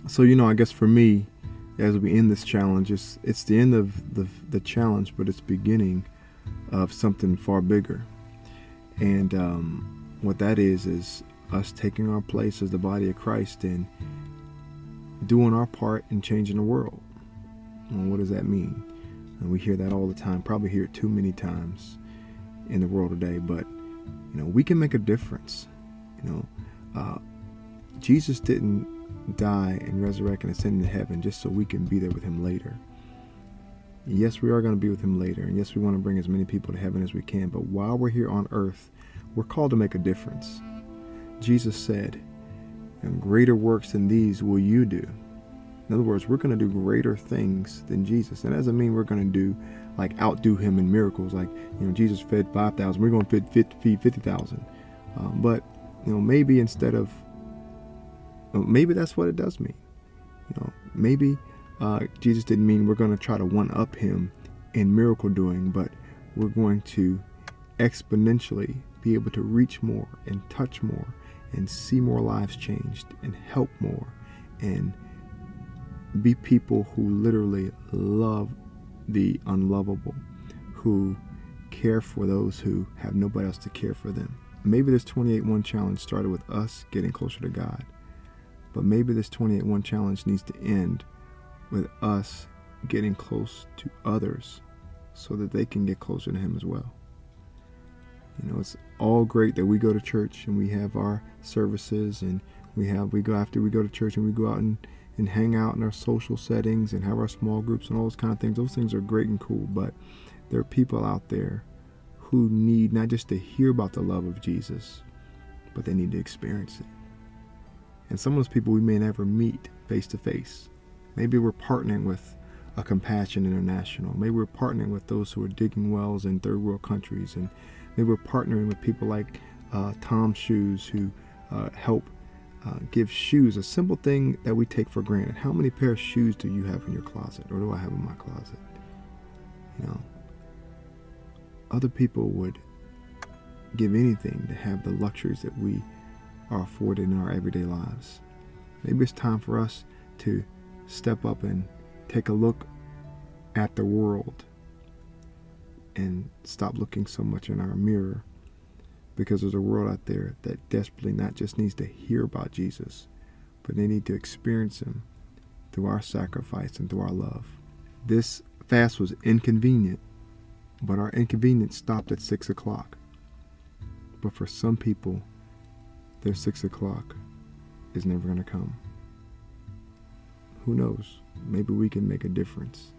So, I guess for me, as we end this challenge, it's the end of the challenge, but it's beginning of something far bigger. And what that is us taking our place as the body of Christ and doing our part in changing the world. And what does that mean? And we hear that all the time, probably hear it too many times in the world today, but we can make a difference. Jesus didn't die and resurrect and ascend into heaven just so we can be there with him later. Yes, we are going to be with him later, and yes, we want to bring as many people to heaven as we can, but while we're here on earth, we're called to make a difference. Jesus said, "And greater works than these will you do." In other words, we're going to do greater things than Jesus. That doesn't mean we're going to outdo him in miracles. Jesus fed 5,000, we're going to feed 50,000. But maybe instead of, maybe that's what it does mean. Maybe Jesus didn't mean we're going to try to one-up him in miracle doing, but we're going to exponentially be able to reach more and touch more and see more lives changed and help more and be people who literally love the unlovable, who care for those who have nobody else to care for them. Maybe this 28-1 challenge started with us getting closer to God, but maybe this 28-1 challenge needs to end with us getting close to others so that they can get closer to him as well. It's all great that we go to church and we have our services, and after we go to church and we go out and hang out in our social settings and have our small groups and all those kind of things. Those things are great and cool, but there are people out there who need not just to hear about the love of Jesus, but they need to experience it. And some of those people we may never meet face to face. Maybe we're partnering with a Compassion International. Maybe we're partnering with those who are digging wells in third world countries. And maybe we're partnering with people like Tom's Shoes, who help give shoes, a simple thing that we take for granted. How many pair of shoes do you have in your closet, or do I have in my closet? Other people would give anything to have the luxuries that we are afforded in our everyday lives. Maybe it's time for us to step up and take a look at the world and stop looking so much in our mirror, because there's a world out there that desperately not just needs to hear about Jesus, but they need to experience him through our sacrifice and through our love. This fast was inconvenient, but our inconvenience stopped at 6 o'clock. But for some people, their 6 o'clock is never going to come. Who knows? Maybe we can make a difference